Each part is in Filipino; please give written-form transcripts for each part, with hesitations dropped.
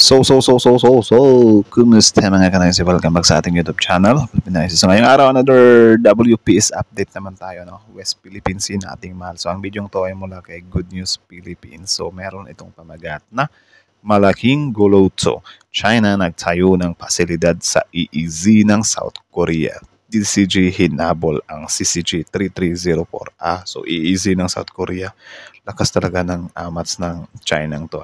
Kumusta mga kanaysi? Welcome back sa ating YouTube channel, Pilipinas. So ngayong araw, another WPS update naman tayo, no? West Philippine Sea na ating mahal. So ang video to ay mula kay Good News Philippines. So meron itong pamagat na malaking gulo to. China nagtayo ng pasilidad sa EEZ ng South Korea. DCG hinabol ang CCG 3304A. So EEZ ng South Korea. Lakas talaga ng amats ng China to.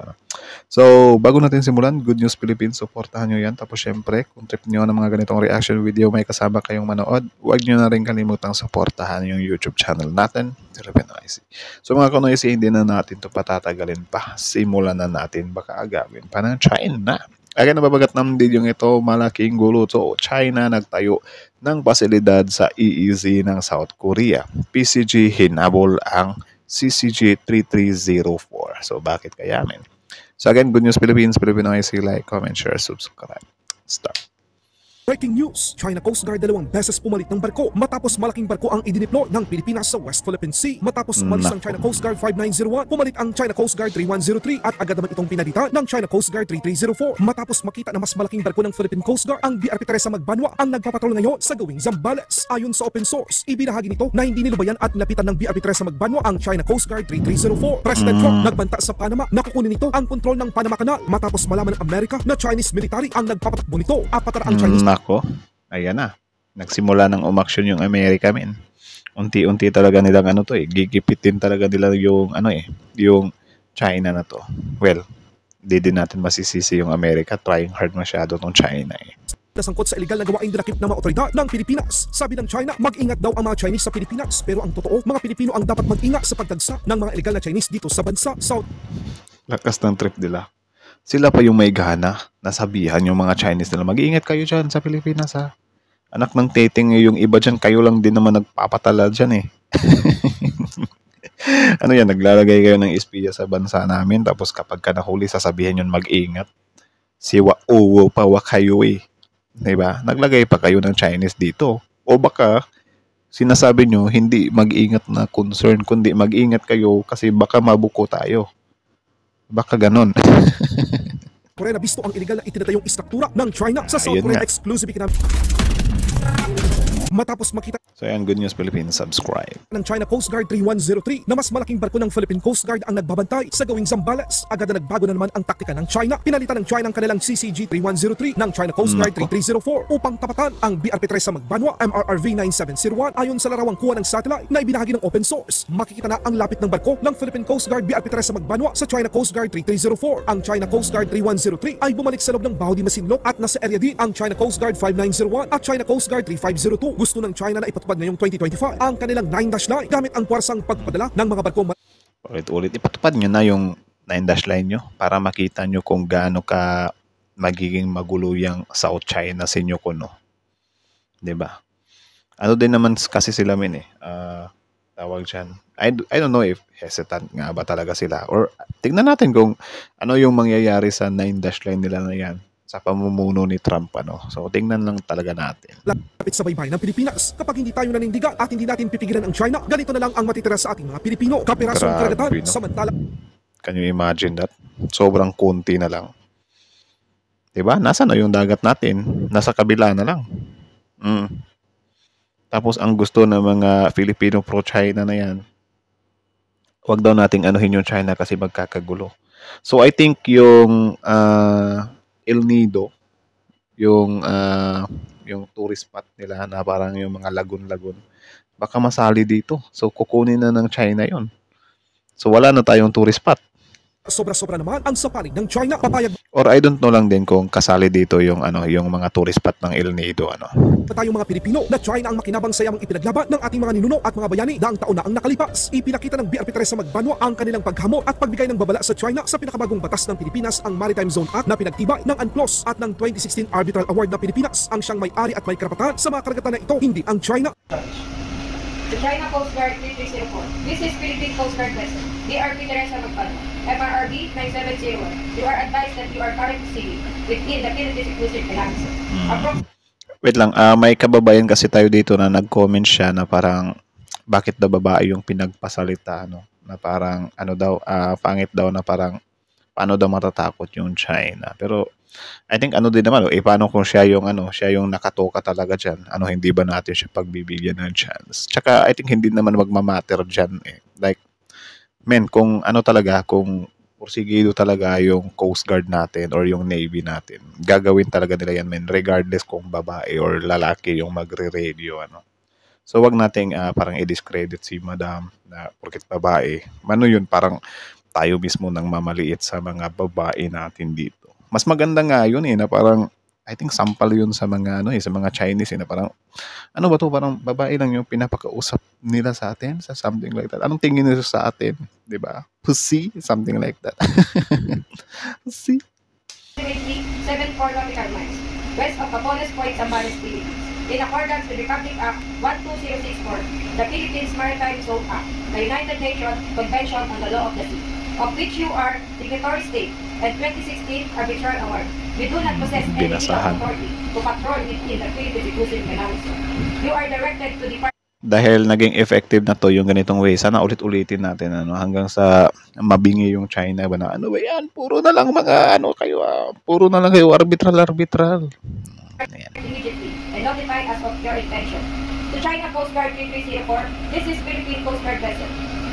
So, bago natin simulan, Good News Philippines, supportahan nyo yan. Tapos syempre, kung trip nyo ng mga ganitong reaction video, may kasama kayong manood, huwag nyo na rin kalimutang supportahan yung YouTube channel natin, Philippinoisy. So mga Kanoisy, hindi na natin ito patatagalin pa. Simulan na natin, baka agawin pa ng China. Kaya nababagat ng video ito, malaking gulo to. China nagtayo ng pasilidad sa EEZ ng South Korea. PCG hinabol ang CCG 3304. So bakit kaya, men? So again, Good News Philippines, Philippinoisy, like, comment, share, subscribe. Start. Breaking news! China Coast Guard 2 beses pumalit ng barko matapos malaking barko ang idiniplo ng Pilipinas sa West Philippine Sea. Matapos umalis ng China Coast Guard 5901, pumalit ang China Coast Guard 3103 at agad naman itong pinalitan ng China Coast Guard 3304. Matapos makita na mas malaking barko ng Philippine Coast Guard, ang BRP Teresa Magbanwa ang nagpapatrol ngayon sa gawing Zambales. Ayon sa open source, ibinahagi nito na hindi nilubayan at nilapitan ng BRP Teresa Magbanwa ang China Coast Guard 3304. President Trump nagbanta sa Panama na kukunin nito ang kontrol ng Panama Canal matapos malaman ng Amerika na Chinese military ang nagpapatakbo nito. Apatar ang Chinese Nako, ayan na. Nagsimula ng umaksyon yung Amerika, men. Unti-unti talaga nilang gigipitin talaga nila yung yung China na to. Well, di din natin masisisi yung Amerika, trying hard masyado tong China nasangkot sa illegal na gawaing dinakip ng mga otoridad ng Pilipinas. Sabi ng China, mag-ingat daw ang mga Chinese sa Pilipinas. Pero ang totoo, mga Pilipino ang dapat mag-ingat sa pagdagsa ng mga illegal na Chinese dito sa bansa. Lakas ng trip nila. Sila pa yung may gana na sabihan yung mga Chinese nila, mag-iingat kayo dyan sa Pilipinas, ha. Anak ng teting yung iba dyan, kayo lang din naman nagpapatala dyan eh. Naglalagay kayo ng espiya sa bansa namin, tapos kapag ka nahuli, sasabihin yun mag-ingat. Siwa uwo pa wa kayo eh. Diba? Naglagay pa kayo ng Chinese dito. O baka sinasabi nyo, hindi mag-ingat na concern, kundi mag-ingat kayo kasi baka mabuko tayo. Baka ganon. Korea na bisto ang illegal na itinatayong istruktura ng China sa South Korea exclusive economic. Matapos makita so yan, Good News Philippines, subscribe. ng China Coast Guard 3103 na mas malaking barko ng Philippine Coast Guard ang nagbabantay sa gawing Zambales. Agad na nagbago na naman ang taktika ng China. Pinalitan ng China ang kanilang CCG 3103 ng China Coast Guard 3304 upang tapatan ang BRP Teresa Magbanwa MRRV 9701. Ayon sa larawang kuha ng satellite na ibinahagi ng open source, makikita na ang lapit ng barko ng Philippine Coast Guard BRP Teresa Magbanwa sa China Coast Guard 3304. Ang China Coast Guard 3103 ay bumalik sa loob ng Baho de Masinloc at nasa area din ang China Coast Guard 5901 at China Coast Guard 3502. Gusto ng China na ipatupad ngayong 2025 ang kanilang 9-dash line gamit ang puwersang pagpadala ng mga barko. Ulit-ulit, ipatupad nyo na yung 9-dash line nyo para makita nyo kung gaano ka magiging magulo yung South China sa inyo kuno. Diba? Ano din naman kasi sila tawag dyan. I don't know if hesitant nga ba talaga sila or tignan natin kung ano yung mangyayari sa 9-dash line nila na yan sa pamumuno ni Trump, So, tingnan lang talaga natin. Lapit sa baybay ng Pilipinas. Kapag hindi tayo nanindigan at hindi natin pipigilan ang China, ganito na lang ang matitira sa ating mga Pilipino. Kapirasong karagatan, samantala. Can you imagine that? Sobrang kunti na lang. Diba? Nasa na yung dagat natin? Nasa kabila na lang. Tapos, ang gusto ng mga Filipino pro-China na yan, wag daw nating anuhin yung China kasi magkakagulo. So, I think yung El Nido, yung tourist spot nila na parang yung mga lagun-lagun, baka masali dito. So, kukunin na ng China yon. So, wala na tayong tourist spot. Sobra-sobra naman ang sapaling ng China. Papayag or I don't know lang din kung kasali dito yung yung mga tourist spot ng El Nido pa tayong mga Pilipino na China ang makinabang sayamang ipinaglaban ng ating mga ninuno at mga bayani daang taon na ang nakalipas. Ipinakita ng BRP Teresa Magbanwa ang kanilang paghamon at pagbigay ng babala sa China sa pinakabagong batas ng Pilipinas, ang Maritime Zone Act na pinagtibay ng UNCLOS at ng 2016 Arbitral Award na Pilipinas ang siyang may-ari at may karapatan sa mga karagatan na ito, hindi ang China. The China Coast Guard 3304. This is Philippine Coast Guard vessel. BRP Teresa Magbanwa. MRRB 9701. You are advised that you are currently sailing within the Philippines exclusive economic zone. Wait lang, may kababayan kasi tayo dito na nag-comment siya na parang bakit daw babae yung pinagpasalita, na parang pangit daw na parang paano daw matatakot yung China. Pero I think ano din naman, paano kung siya yung siya yung nakatoka talaga diyan? Ano, hindi ba natin siya pagbibigyan ng chance? Tsaka I think hindi naman magma-matter diyan eh. Like, men, kung ano talaga, kung porsigido talaga yung Coast Guard natin or yung Navy natin, gagawin talaga nila yan, men, regardless kung babae or lalaki yung magre-radio, ano. So, wag nating parang i-discredit si Madam na porket babae. Ano yun, parang tayo mismo nang mamaliit sa mga babae natin dito. Mas maganda nga yun eh, na parang, I think sampal yun sa mga sa mga Chinese eh, na parang ano ba to, parang babae lang yung pinapakausap nila sa atin, sa something like that. Anong tingin nila sa atin, 'di ba? Pussy, something like that. Pussy. Approximately 74 nautical miles west of Capones Point, Zambales, Philippines. In accordance with Republic Act 12064, the Philippines Maritime Zone Act, the United Nations Convention on the Law of the Sea, of which you are signatory state, and 2016 Arbitral Award. We do not possess any legal Binasahan. authority to patrol within the Philippines Exclusive Economic Zone. You are directed to depart Dahil naging effective na to yung ganitong way, sana ulit-ulitin natin hanggang sa mabingi yung China ba na ano ba yan, puro na lang mga kayo, puro na lang kayo arbitral. Ayan. immediately and notify us of your intention. To China Coast Guard 3304, this is Philippine Coast Guard vessel.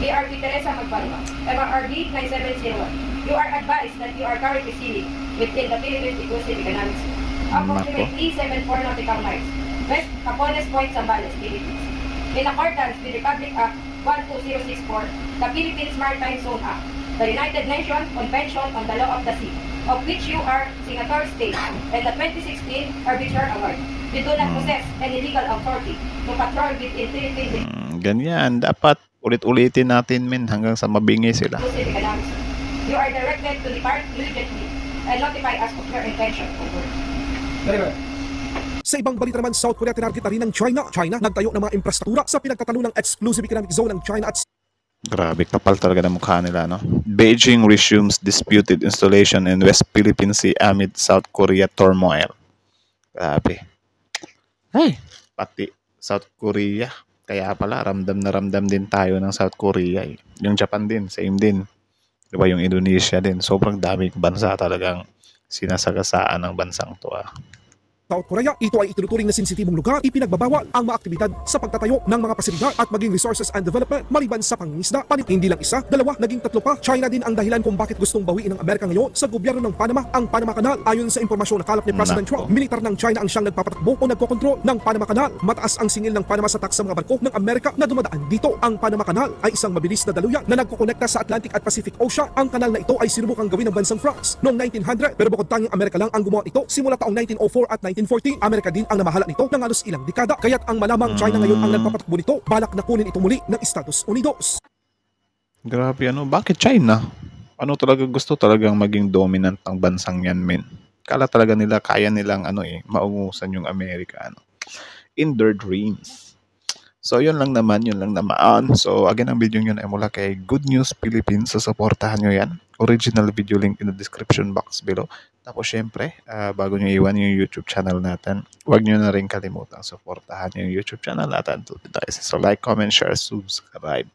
BRB Teresa Magbanwa, MRB 9701. You are advised that you are currently sailing within the Philippines Exclusive Economic Zone. Approximately 74 nautical miles west Capones Point, Zambales, Philippines. In accordance with Republic Act 12064, the Philippines Maritime Zone Act, the United Nations Convention on the Law of the Sea, of which you are signatory state, and the 2016 Arbitral Award. We do not possess any legal authority to patrol within Philippines Ganyan, dapat ulit-ulitin natin men hanggang sa mabingi sila. Exclusive Economic Zone. You are directed to depart immediately and notify us of your intention. Over. Sa ibang balita naman, South Korea tinarget na rin ng China. China nagtayo ng mga infrastruktura sa pinagtatalo ng Exclusive Economic Zone ng China at Grabe, kapal talaga ng mukha nila, no? Beijing resumes disputed installation in West Philippine Sea amid South Korea turmoil. Grabe. Ay, pati South Korea. Kaya pala, ramdam na ramdam din tayo ng South Korea. Eh. Yung Japan din, same din. Diba, yung Indonesia din. Sobrang daming bansa talagang sinasagasaan ng bansang to. South Korea, ito ay itinuturing na sensitibong lugar. Ipinagbabawal ang mga aktibidad sa pagtatayo ng mga pasilidad at maging resources and development maliban sa pangingisda. Hindi lang isa, dalawa, naging tatlo pa. China din ang dahilan kung bakit gustong bawiin ng Amerika ngayon sa gobyerno ng Panama ang Panama Canal. Ayon sa impormasyon na kalap ni President Trump, militar ng China ang siyang nagpapatakbo o nagkokontrol ng Panama Canal. Mataas ang singil ng Panama sa tax sa mga barko ng Amerika na dumadaan dito. Ang Panama Canal ay isang mabilis na daluyan na nagkokonekta sa Atlantic at Pacific Ocean. Ang kanal na ito ay sinubukang gawin ng bansang France noong 1900 pero bukod tanging Amerika lang ang gumawa ito simula taong 1904 at 1914. Amerika din ang namahala nito ng halos ilang dekada. Kaya't ang malamang China ngayon ang nagpapatakbo nito, balak na kunin ito muli ng Estados Unidos. Grabe, bakit China? Ano talaga gusto talagang maging dominant ng bansang yan, men? Kala talaga nila, kaya nilang maungusan yung Amerika, in their dreams. So, yun lang naman. So, again, ang video yun ay mula kay Good News Philippines. So, supportahan nyo yan. Original video link in the description box below. Tapos, syempre, bago nyo iwan yung YouTube channel natin, huwag nyo na rin kalimutang supportahan yung YouTube channel natin. So, like, comment, share, subscribe.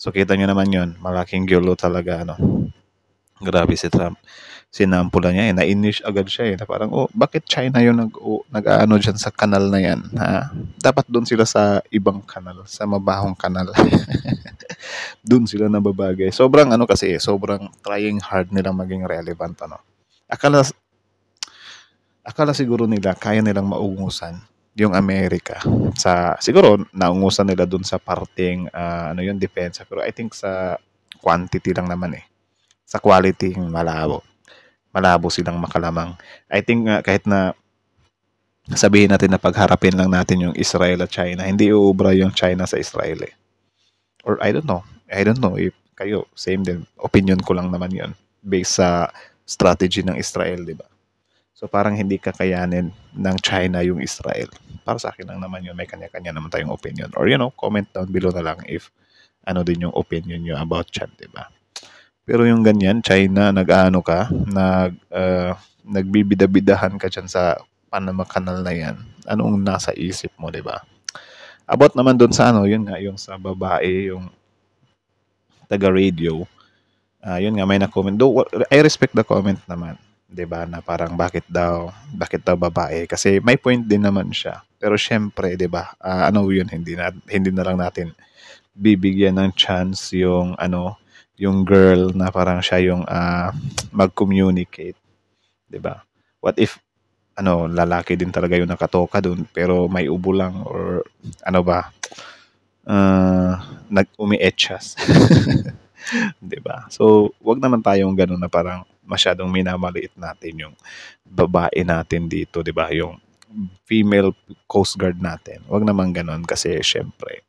So, kita nyo naman yun. Malaking gulo talaga, Grabe si Trump. Sinampula niya, na-inish agad siya, na parang, bakit China yung nag-ano dyan sa kanal na yan, ha? Dapat doon sila sa ibang kanal, sa mabahong kanal. Doon sila nababagay. Sobrang sobrang trying hard nilang maging relevant, Akala siguro nila, kaya nilang maungusan yung Amerika. Siguro, naungusan nila doon sa parting, yung depensa. Pero I think sa quantity lang naman Sa quality, malabo silang makalamang. I think kahit na sabihin natin na pagharapin lang natin yung Israel at China, hindi uubra yung China sa Israel Or I don't know if kayo, same din. Opinion ko lang naman yun. Based sa strategy ng Israel, di ba? So parang hindi kakayanin ng China yung Israel. Para sa akin lang naman yun, may kanya-kanya naman tayong opinion. Or comment down below na lang if ano din yung opinion nyo about Chan, di ba? Pero yung ganyan, China, nagbibida-bidahan ka dyan sa Panama Canal na yan. Anong nasa isip mo, di ba? About naman doon sa yun nga, yung sa babae, yung taga-radio, Yun nga, may na-comment. Though, I respect the comment naman. 'Di ba na parang bakit daw babae? Kasi may point din naman siya. Pero syempre, 'di ba, ano yun, hindi na lang natin bibigyan ng chance yung ano, yung girl na parang siya yung mag-communicate, 'di ba? What if ano, lalaki din talaga yung nakatoka dun pero may ubo lang or ano ba, nag-umi-etchas. 'Di ba? So, 'wag naman tayong gano'n na parang masyadong minamaliit natin yung babae natin dito, 'di ba? Yung female coast guard natin. 'Wag naman gano'n kasi siyempre,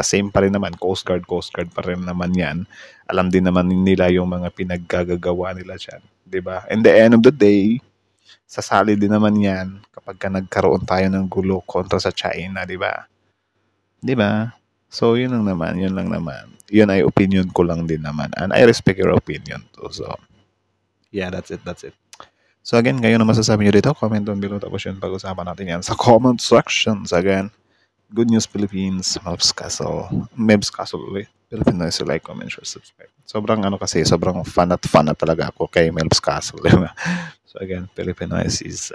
same pa rin naman, coast guard pa rin naman 'yan. Alam din naman nila yung mga pinaggagagawa nila diyan, 'di ba? In the end of the day, sasali din naman 'yan kapagka nagkaroon tayo ng gulo kontra sa China, 'di ba? 'Di ba? So, yun lang naman. Yun ay opinion ko lang din naman. And I respect your opinion too. So, yeah, that's it. So, again, kayo na masasabi nyo dito? Comment down below. Tapos yun, pag-usapan natin yan sa comment sections. Again, Good News Philippines, Mebs Castle ulit. Pilipinas, like, comment, share, subscribe. Sobrang sobrang fan at talaga ako kay Mebs Castle. Diba? So, again, Pilipinas is